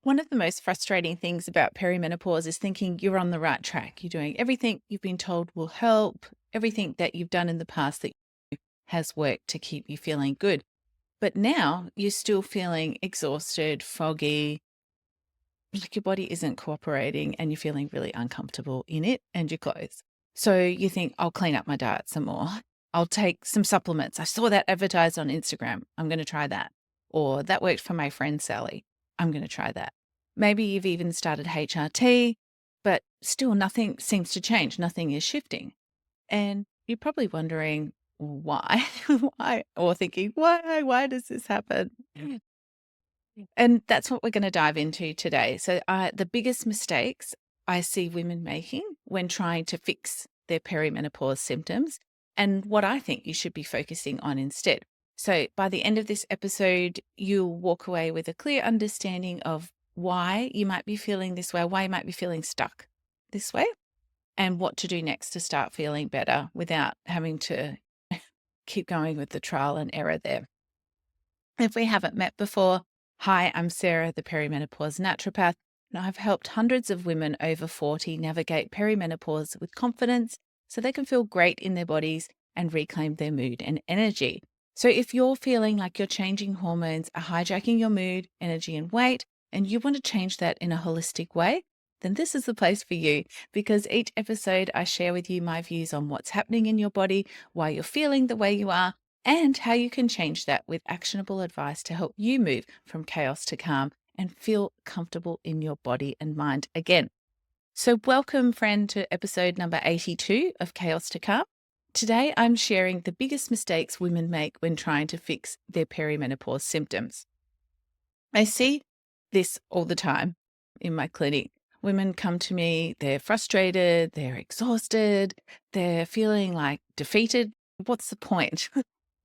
One of the most frustrating things about perimenopause is thinking you're on the right track. You're doing everything you've been told will help, everything that you've done in the past that has worked to keep you feeling good. But now you're still feeling exhausted, foggy, like your body isn't cooperating and you're feeling really uncomfortable in it and your clothes. So you think, I'll clean up my diet some more. I'll take some supplements. I saw that advertised on Instagram. I'm going to try that. Or that worked for my friend Sally. I'm going to try that. Maybe you've even started HRT, but still nothing seems to change. Nothing is shifting. And you're probably wondering why, why, or thinking, why does this happen? And that's what we're going to dive into today. So, the biggest mistakes I see women making when trying to fix their perimenopause symptoms, and what I think you should be focusing on instead. So, by the end of this episode, you'll walk away with a clear understanding of why you might be feeling this way, why you might be feeling stuck this way, and what to do next to start feeling better without having to keep going with the trial and error there. If we haven't met before, hi, I'm Sarah, the perimenopause naturopath, and I've helped hundreds of women over 40 navigate perimenopause with confidence so they can feel great in their bodies and reclaim their mood and energy. So, if you're feeling like your changing hormones are hijacking your mood, energy, and weight, and you want to change that in a holistic way, then this is the place for you, because each episode I share with you my views on what's happening in your body, why you're feeling the way you are, and how you can change that with actionable advice to help you move from chaos to calm and feel comfortable in your body and mind again. So, welcome, friend, to episode number 82 of Chaos to Calm. Today, I'm sharing the biggest mistakes women make when trying to fix their perimenopause symptoms. I see this all the time in my clinic. Women come to me, they're frustrated, they're exhausted, they're feeling like defeated. What's the point?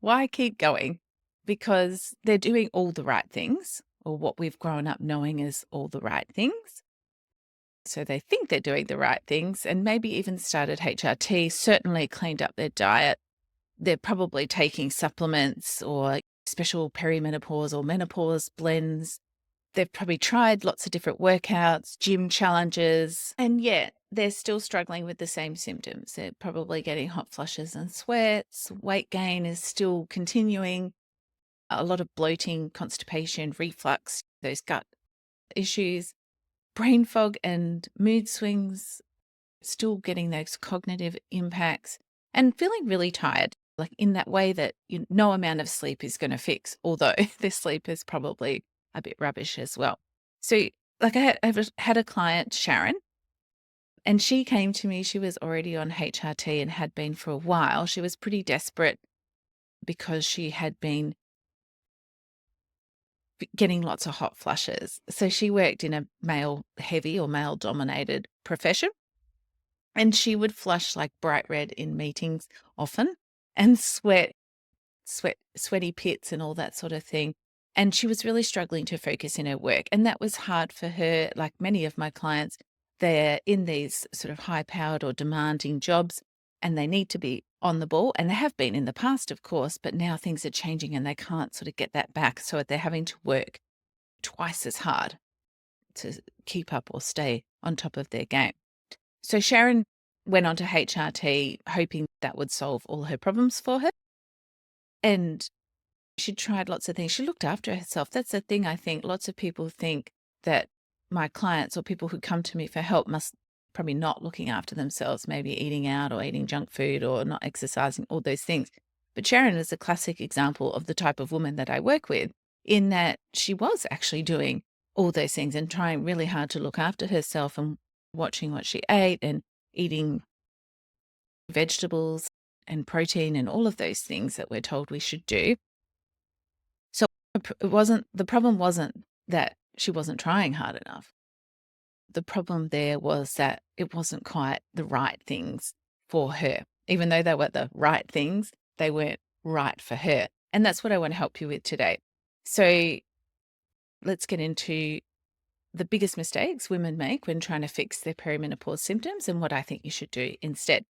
Why keep going? Because they're doing all the right things, or what we've grown up knowing as all the right things. So they think they're doing the right things and maybe even started HRT, certainly cleaned up their diet. They're probably taking supplements or special perimenopause or menopause blends. They've probably tried lots of different workouts, gym challenges, and yet they're still struggling with the same symptoms. They're probably getting hot flushes and sweats. Weight gain is still continuing. A lot of bloating, constipation, reflux, those gut issues, brain fog and mood swings, still getting those cognitive impacts, and feeling really tired, like in that way that no amount of sleep is going to fix, although their sleep is probably a bit rubbish as well. So, like I've had a client, Sharon, and she came to me. She was already on HRT and had been for a while. She was pretty desperate because she had been getting lots of hot flushes. So she worked in a male heavy or male dominated profession. And she would flush like bright red in meetings often and sweaty pits and all that sort of thing. And she was really struggling to focus in her work. And that was hard for her. Like many of my clients, they're in these sort of high powered or demanding jobs and they need to be on the ball. And they have been in the past, of course, but now things are changing and they can't sort of get that back. So they're having to work twice as hard to keep up or stay on top of their game. So Sharon went on to HRT hoping that would solve all her problems for her. And she tried lots of things. She looked after herself. That's the thing, I think. Lots of people think that my clients or people who come to me for help must probably not looking after themselves, maybe eating out or eating junk food or not exercising, all those things. But Sharon is a classic example of the type of woman that I work with, in that she was actually doing all those things and trying really hard to look after herself and watching what she ate and eating vegetables and protein and all of those things that we're told we should do. So the problem wasn't that she wasn't trying hard enough. The problem there was that it wasn't quite the right things for her. Even though they were the right things, they weren't right for her. And that's what I want to help you with today. So let's get into the biggest mistakes women make when trying to fix their perimenopause symptoms and what I think you should do instead.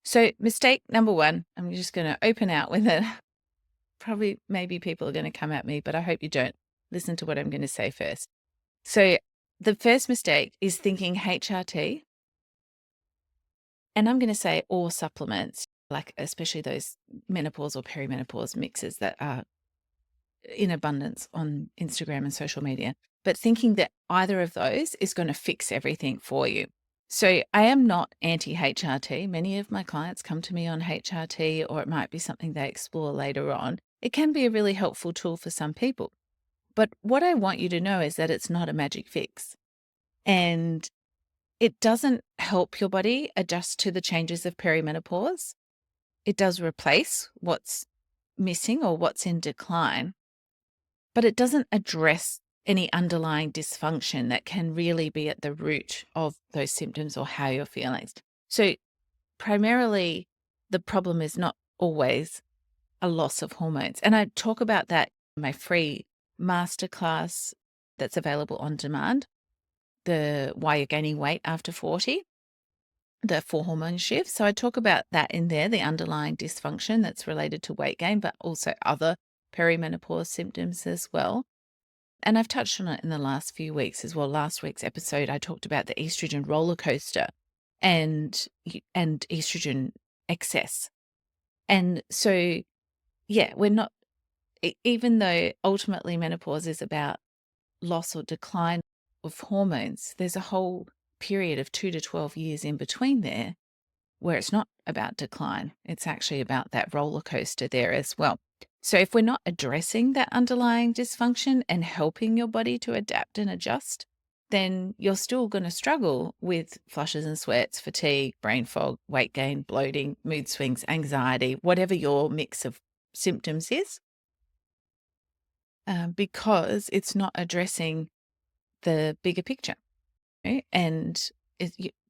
So mistake number one, I'm just going to open out with it. Probably, maybe people are going to come at me, but I hope you don't. Listen to what I'm going to say first. So the first mistake is thinking HRT, and I'm going to say all supplements, like especially those menopause or perimenopause mixes that are in abundance on Instagram and social media, but thinking that either of those is going to fix everything for you. So I am not anti-HRT. Many of my clients come to me on HRT, or it might be something they explore later on. It can be a really helpful tool for some people. But what I want you to know is that it's not a magic fix. And it doesn't help your body adjust to the changes of perimenopause. It does replace what's missing or what's in decline, but it doesn't address any underlying dysfunction that can really be at the root of those symptoms or how you're feeling. So primarily, the problem is not always a loss of hormones. And I talk about that in my free masterclass that's available on demand, the Why You're Gaining Weight After 40, the 4 hormone shifts. So I talk about that in there, the underlying dysfunction that's related to weight gain, but also other perimenopause symptoms as well. And I've touched on it in the last few weeks as well. Last week's episode, I talked about the estrogen roller coaster and estrogen excess. And so, yeah, we're not, even though ultimately menopause is about loss or decline of hormones, there's a whole period of 2 to 12 years in between there where it's not about decline. It's actually about that roller coaster there as well. So if we're not addressing that underlying dysfunction and helping your body to adapt and adjust, then you're still going to struggle with flushes and sweats, fatigue, brain fog, weight gain, bloating, mood swings, anxiety, whatever your mix of symptoms is, because it's not addressing the bigger picture. Right? And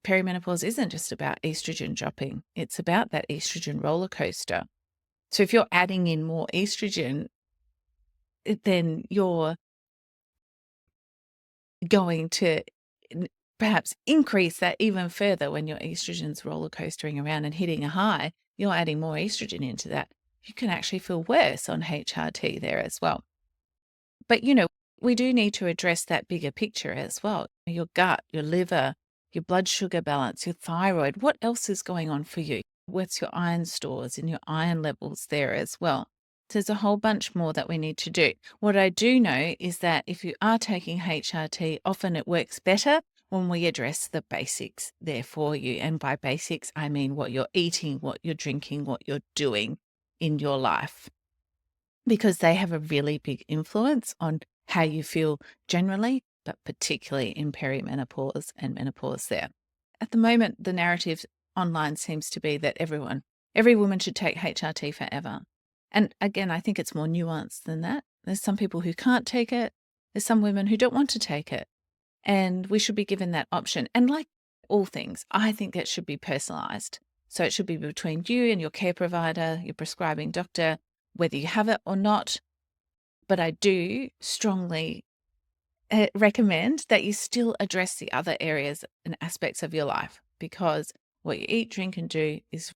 perimenopause isn't just about estrogen dropping. It's about that estrogen roller coaster. So if you're adding in more estrogen, then you're going to perhaps increase that even further. When your estrogen's roller coastering around and hitting a high, you're adding more estrogen into that. You can actually feel worse on HRT there as well. But, we do need to address that bigger picture as well. Your gut, your liver, your blood sugar balance, your thyroid. What else is going on for you? What's your iron stores and your iron levels there as well? So there's a whole bunch more that we need to do. What I do know is that if you are taking HRT, often it works better when we address the basics there for you. And by basics, I mean what you're eating, what you're drinking, what you're doing in your life, because they have a really big influence on how you feel generally, but particularly in perimenopause and menopause there. At the moment, the narrative online seems to be that every woman should take HRT forever. And again, I think it's more nuanced than that. There's some people who can't take it. There's some women who don't want to take it. And we should be given that option. And like all things, I think that should be personalized. So it should be between you and your care provider, your prescribing doctor, whether you have it or not. But I do strongly recommend that you still address the other areas and aspects of your life, because what you eat, drink, and do is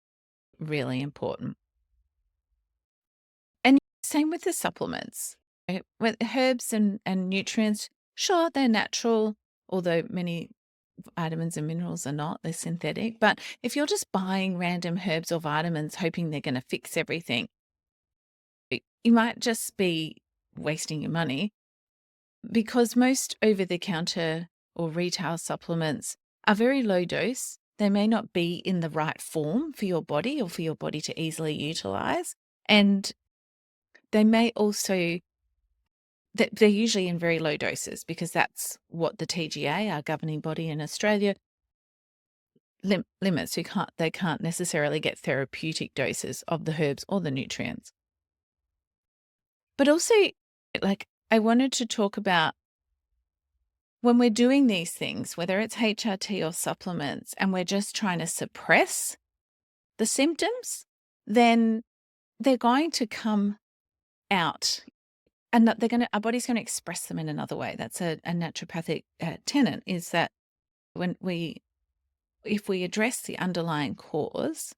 really important. And same with the supplements. With herbs and nutrients, sure, they're natural, although many vitamins and minerals are not, they're synthetic. But if you're just buying random herbs or vitamins hoping they're going to fix everything, you might just be wasting your money, because most over-the-counter or retail supplements are very low dose. They may not be in the right form for your body or for your body to easily utilize. And they may also, they're usually in very low doses, because that's what the TGA, our governing body in Australia, limits. They can't necessarily get therapeutic doses of the herbs or the nutrients. But also, I wanted to talk about when we're doing these things, whether it's HRT or supplements, and we're just trying to suppress the symptoms, then they're going to come out, and our body's going to express them in another way. That's a naturopathic tenet, is that if we address the underlying cause,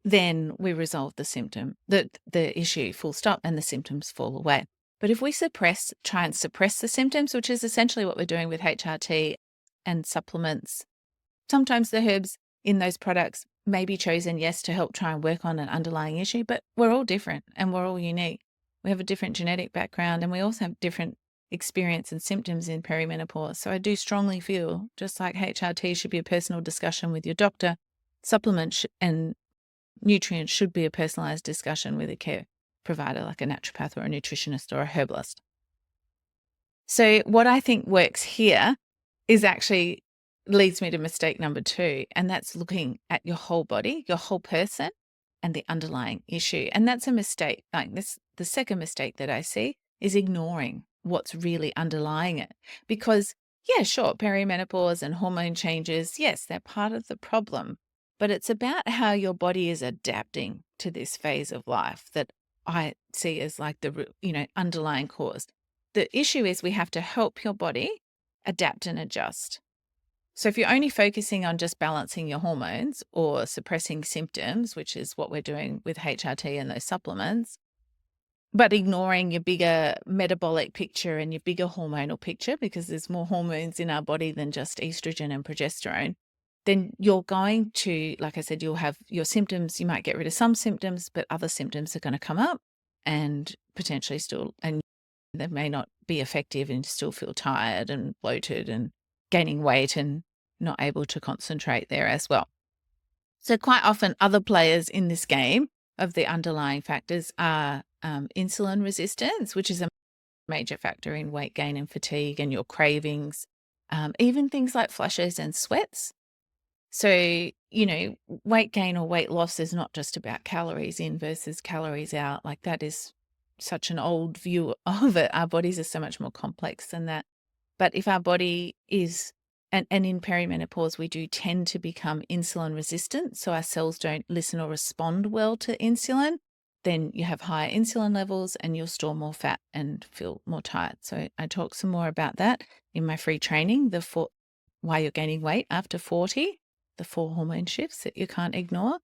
then we resolve the symptom, the issue, full stop, and the symptoms fall away. But if we try and suppress the symptoms, which is essentially what we're doing with HRT and supplements, sometimes the herbs in those products may be chosen, yes, to help try and work on an underlying issue, but we're all different and we're all unique. We have a different genetic background and we also have different experience and symptoms in perimenopause. So I do strongly feel, just like HRT should be a personal discussion with your doctor, supplements and nutrients should be a personalized discussion with a care provider like a naturopath or a nutritionist or a herbalist. So what I think works here is actually leads me to mistake number 2, and that's looking at your whole body, your whole person, and the underlying issue. And that's a mistake. Like this, the second mistake that I see is ignoring what's really underlying it. Because, yeah, sure, perimenopause and hormone changes, yes, they're part of the problem, but it's about how your body is adapting to this phase of life that I see as like the, underlying cause. The issue is we have to help your body adapt and adjust. So if you're only focusing on just balancing your hormones or suppressing symptoms, which is what we're doing with HRT and those supplements, but ignoring your bigger metabolic picture and your bigger hormonal picture, because there's more hormones in our body than just estrogen and progesterone, then you're going to, like I said, you'll have your symptoms. You might get rid of some symptoms, but other symptoms are going to come up and potentially still, and they may not be effective and still feel tired and bloated and gaining weight and not able to concentrate there as well. So quite often other players in this game of the underlying factors are insulin resistance, which is a major factor in weight gain and fatigue and your cravings, even things like flushes and sweats. So, weight gain or weight loss is not just about calories in versus calories out. Like that is such an old view of it. Our bodies are so much more complex than that. But if our body is, and in perimenopause, we do tend to become insulin resistant. So our cells don't listen or respond well to insulin. Then you have higher insulin levels and you'll store more fat and feel more tired. So I talk some more about that in my free training, why you're gaining weight after 40, the 4 hormone shifts that you can't ignore.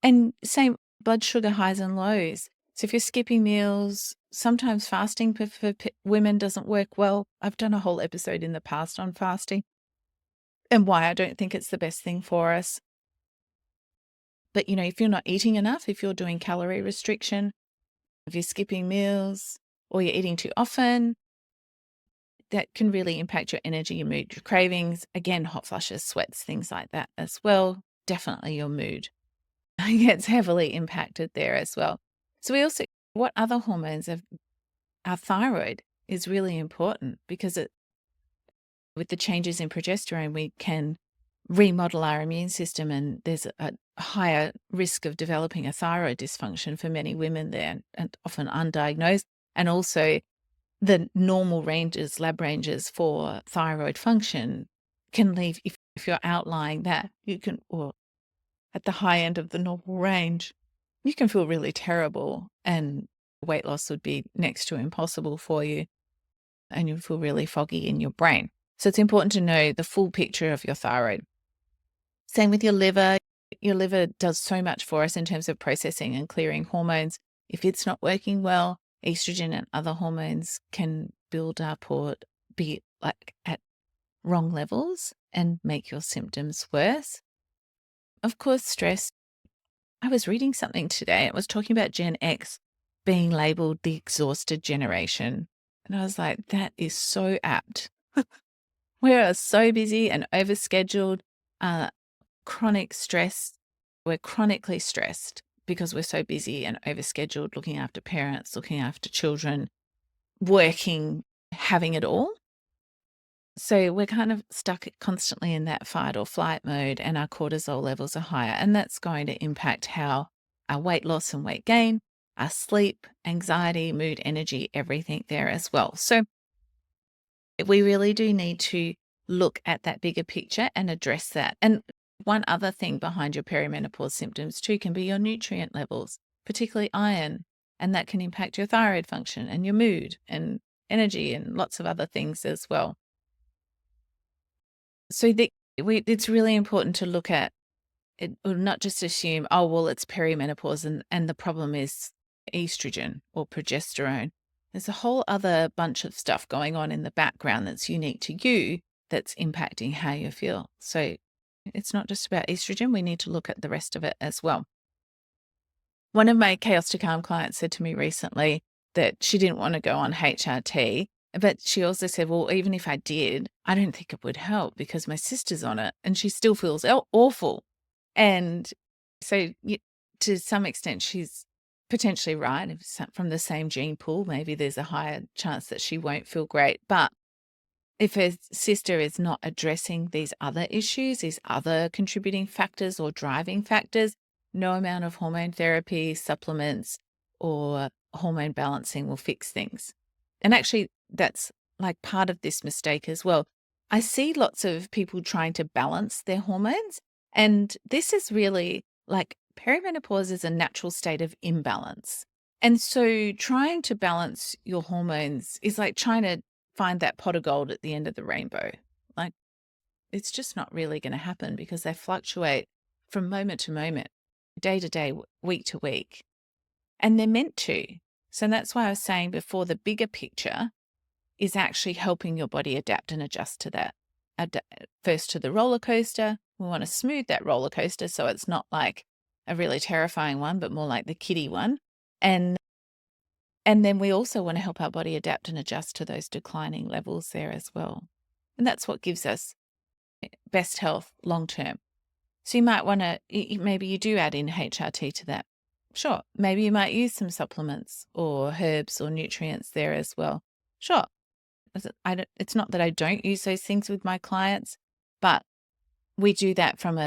And same blood sugar highs and lows. So if you're skipping meals, sometimes fasting for women doesn't work well. I've done a whole episode in the past on fasting and why I don't think it's the best thing for us. But, if you're not eating enough, if you're doing calorie restriction, if you're skipping meals or you're eating too often, that can really impact your energy, your mood, your cravings. Again, hot flushes, sweats, things like that as well. Definitely your mood gets heavily impacted there as well. So we also, what other hormones have, our thyroid is really important because with the changes in progesterone, we can remodel our immune system and there's a higher risk of developing a thyroid dysfunction for many women there and often undiagnosed. And also the normal ranges, lab ranges for thyroid function can leave, if you're outlying that, you can, or at the high end of the normal range, you can feel really terrible and weight loss would be next to impossible for you and you'll feel really foggy in your brain. So it's important to know the full picture of your thyroid. Same with your liver. Your liver does so much for us in terms of processing and clearing hormones. If it's not working well, estrogen and other hormones can build up or be like at wrong levels and make your symptoms worse. Of course, stress. I was reading something today. It was talking about Gen X being labeled the exhausted generation. And I was like, that is so apt. We are so busy and overscheduled, chronic stress. We're chronically stressed because we're so busy and overscheduled, looking after parents, looking after children, working, having it all. So we're kind of stuck constantly in that fight or flight mode and our cortisol levels are higher. And that's going to impact how our weight loss and weight gain, our sleep, anxiety, mood, energy, everything there as well. So we really do need to look at that bigger picture and address that. And one other thing behind your perimenopause symptoms too can be your nutrient levels, particularly iron, and that can impact your thyroid function and your mood and energy and lots of other things as well. So it's really important to look at it, or not just assume, oh, well, it's perimenopause and the problem is estrogen or progesterone. There's a whole other bunch of stuff going on in the background that's unique to you that's impacting how you feel. So it's not just about estrogen. We need to look at the rest of it as well. One of my Chaos to Calm clients said to me recently that she didn't want to go on HRT, but she also said, well, even if I did, I don't think it would help because my sister's on it and she still feels awful. And so to some extent, she's potentially right. If from the same gene pool, maybe there's a higher chance that she won't feel great. But if her sister is not addressing these other issues, these other contributing factors or driving factors, no amount of hormone therapy, supplements, or hormone balancing will fix things. And actually, that's like part of this mistake as well. I see lots of people trying to balance their hormones, and this is really like perimenopause is a natural state of imbalance. And so trying to balance your hormones is like trying to find that pot of gold at the end of the rainbow. Like, it's just not really going to happen because they fluctuate from moment to moment, day to day, week to week. And they're meant to. So that's why I was saying before, the bigger picture is actually helping your body adapt and adjust to that. First to the roller coaster. We want to smooth that roller coaster so it's not like a really terrifying one, but more like the kiddie one. And then we also want to help our body adapt and adjust to those declining levels there as well. And that's what gives us best health long term. So you might want to, maybe you do add in HRT to that. Sure. Maybe you might use some supplements or herbs or nutrients there as well. Sure. It's not that I don't use those things with my clients, but we do that from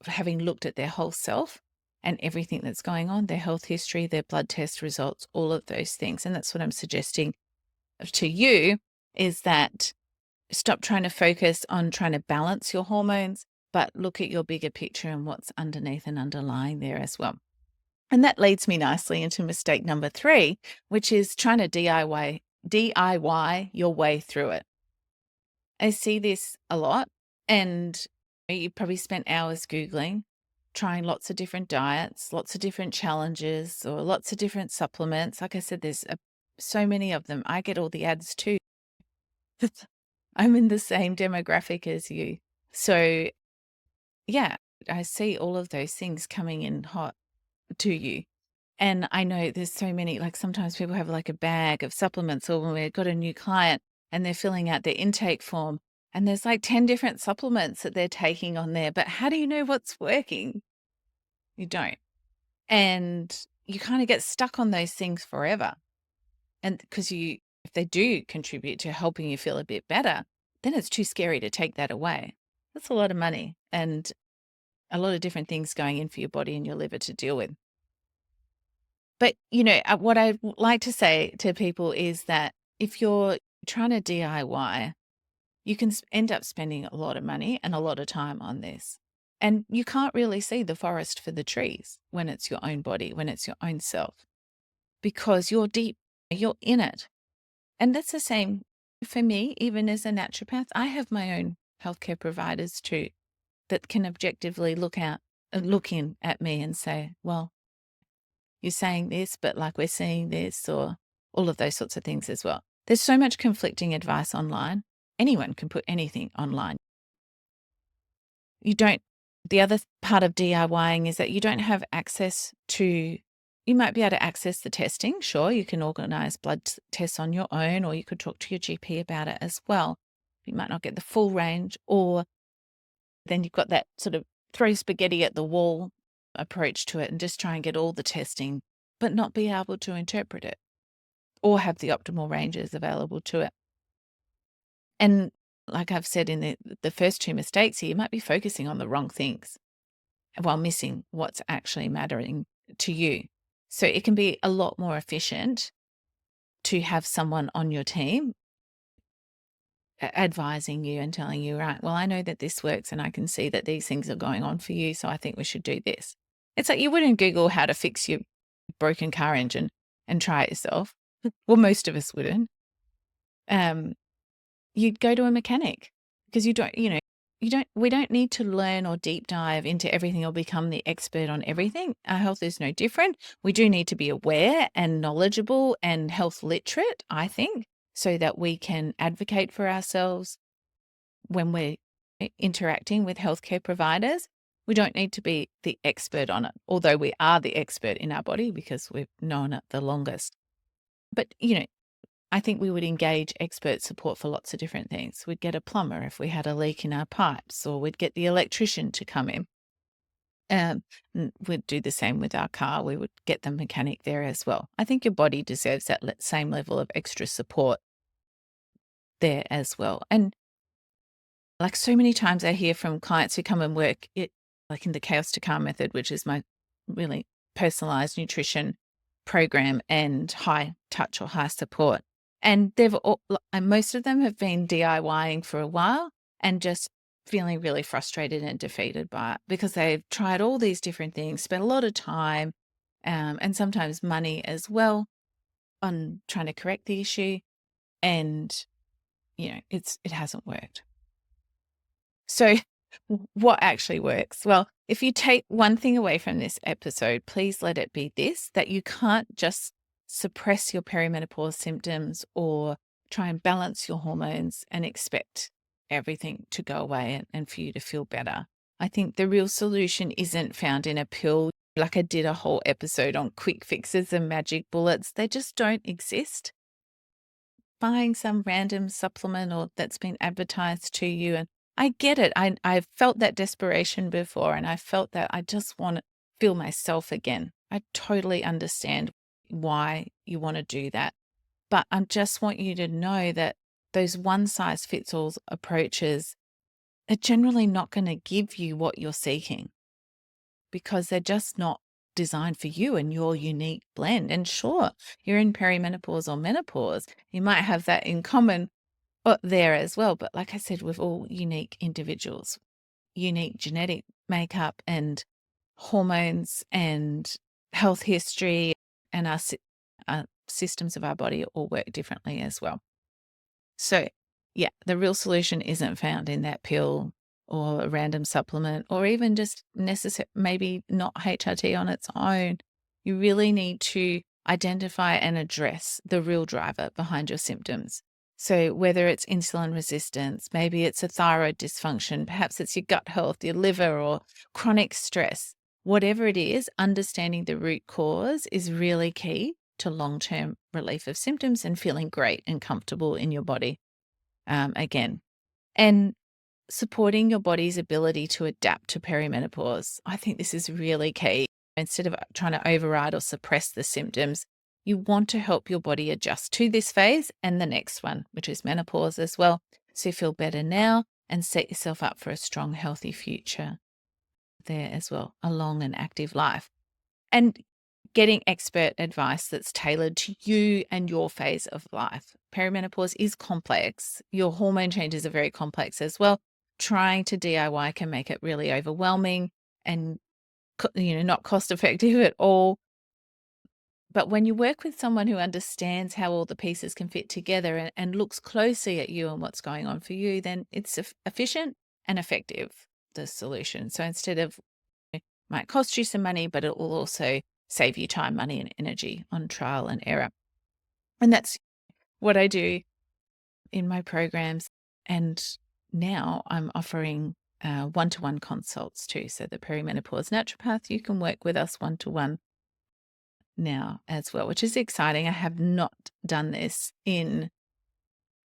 having looked at their whole self and everything that's going on, their health history, their blood test results, all of those things. And that's what I'm suggesting to you is that stop trying to focus on trying to balance your hormones, but look at your bigger picture and what's underneath and underlying there as well. And that leads me nicely into mistake number 3, which is trying to DIY your way through it. I see this a lot, and you probably spent hours Googling, trying lots of different diets, lots of different challenges, or lots of different supplements. Like I said, there's so many of them. I get all the ads too. I'm in the same demographic as you. So yeah, I see all of those things coming in hot to you. And I know there's so many, like sometimes people have like a bag of supplements, or when we've got a new client and they're filling out their intake form and there's like 10 different supplements that they're taking on there. But how do you know what's working? You don't. And you kind of get stuck on those things forever. And because if they do contribute to helping you feel a bit better, then it's too scary to take that away. That's a lot of money and a lot of different things going in for your body and your liver to deal with. But, what I like to say to people is that if you're trying to DIY, you can end up spending a lot of money and a lot of time on this. And you can't really see the forest for the trees when it's your own body, when it's your own self, because you're deep, you're in it. And that's the same for me, even as a naturopath. I have my own healthcare providers too that can objectively look in at me and say, well, you're saying this, but like we're seeing this, or all of those sorts of things as well. There's so much conflicting advice online. Anyone can put anything online. The other part of DIYing is that you don't have access to, you might be able to access the testing. Sure, you can organize blood tests on your own, or you could talk to your GP about it as well. You might not get the full range, or then you've got that sort of throw spaghetti at the wall approach to it and just try and get all the testing, but not be able to interpret it or have the optimal ranges available to it. And like I've said in the first 2 mistakes here, you might be focusing on the wrong things while missing what's actually mattering to you. So it can be a lot more efficient to have someone on your team advising you and telling you, right, well, I know that this works and I can see that these things are going on for you, so I think we should do this. It's like you wouldn't Google how to fix your broken car engine and try it yourself. Well, most of us wouldn't. You'd go to a mechanic because you don't, we don't need to learn or deep dive into everything or become the expert on everything. Our health is no different. We do need to be aware and knowledgeable and health literate, I think, so that we can advocate for ourselves when we're interacting with healthcare providers. We don't need to be the expert on it, although we are the expert in our body because we've known it the longest. But, I think we would engage expert support for lots of different things. We'd get a plumber if we had a leak in our pipes, or we'd get the electrician to come in. We'd do the same with our car. We would get the mechanic there as well. I think your body deserves that same level of extra support there as well. And like so many times I hear from clients who come and work like in the Chaos to Calm method, which is my really personalized nutrition program and high touch or high support. And and most of them have been DIYing for a while and just feeling really frustrated and defeated by it because they've tried all these different things, spent a lot of time and sometimes money as well on trying to correct the issue. And, it hasn't worked. So what actually works? Well, if you take one thing away from this episode, please let it be this, that you can't just suppress your perimenopause symptoms or try and balance your hormones and expect everything to go away and for you to feel better. I think the real solution isn't found in a pill. Like I did a whole episode on quick fixes and magic bullets. They just don't exist. Buying some random supplement or that's been advertised to you, and I get it. I've felt that desperation before, and I felt that I just want to feel myself again. I totally understand why you want to do that. But I just want you to know that those one size fits all approaches are generally not going to give you what you're seeking because they're just not designed for you and your unique blend. And sure, you're in perimenopause or menopause. You might have that in common there as well. But like I said, we're all unique individuals, unique genetic makeup and hormones and health history, and our systems of our body all work differently as well. So yeah, the real solution isn't found in that pill or a random supplement or even just maybe not HRT on its own. You really need to identify and address the real driver behind your symptoms. So whether it's insulin resistance, maybe it's a thyroid dysfunction, perhaps it's your gut health, your liver, or chronic stress, whatever it is, understanding the root cause is really key to long-term relief of symptoms and feeling great and comfortable in your body again. And supporting your body's ability to adapt to perimenopause. I think this is really key. Instead of trying to override or suppress the symptoms, you want to help your body adjust to this phase and the next one, which is menopause as well. So you feel better now and set yourself up for a strong, healthy future there as well, a long and active life. And getting expert advice that's tailored to you and your phase of life. Perimenopause is complex. Your hormone changes are very complex as well. Trying to DIY can make it really overwhelming and not cost effective at all. But when you work with someone who understands how all the pieces can fit together and looks closely at you and what's going on for you, then it's efficient and effective, the solution. So instead of it might cost you some money, but it will also save you time, money, and energy on trial and error. And that's what I do in my programs. And now I'm offering one-to-one consults too. So the perimenopause naturopath, you can work with us one-to-one now as well, which is exciting. I have not done this in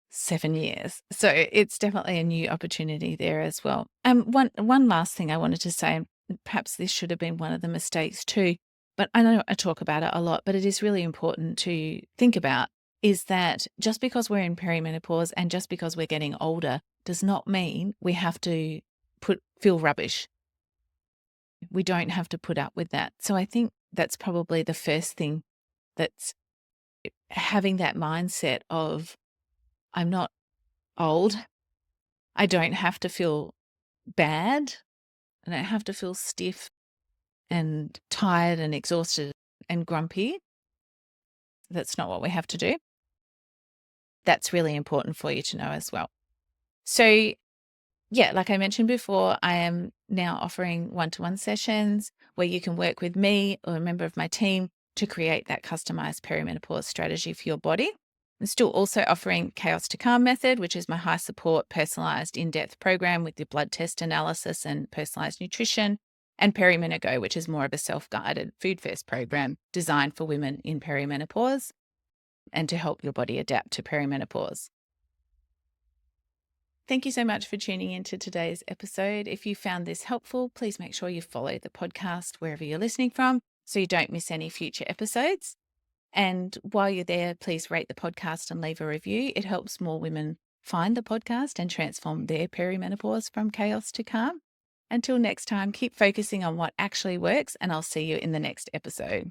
7 years. So it's definitely a new opportunity there as well. One last thing I wanted to say, and perhaps this should have been one of the mistakes too, but I know I talk about it a lot, but it is really important to think about, is that just because we're in perimenopause and just because we're getting older does not mean we have to feel rubbish. We don't have to put up with that. So I think that's probably the first thing, that's having that mindset of, I'm not old. I don't have to feel bad. I don't have to feel stiff and tired and exhausted and grumpy. That's not what we have to do. That's really important for you to know as well. So Yeah, like I mentioned before, I am now offering one-to-one sessions where you can work with me or a member of my team to create that customized perimenopause strategy for your body. I'm still also offering Chaos to Calm method, which is my high support, personalized, in-depth program with your blood test analysis and personalized nutrition, and Perimenogo, which is more of a self-guided food first program designed for women in perimenopause and to help your body adapt to perimenopause. Thank you so much for tuning into today's episode. If you found this helpful, please make sure you follow the podcast wherever you're listening from so you don't miss any future episodes. And while you're there, please rate the podcast and leave a review. It helps more women find the podcast and transform their perimenopause from chaos to calm. Until next time, keep focusing on what actually works, and I'll see you in the next episode.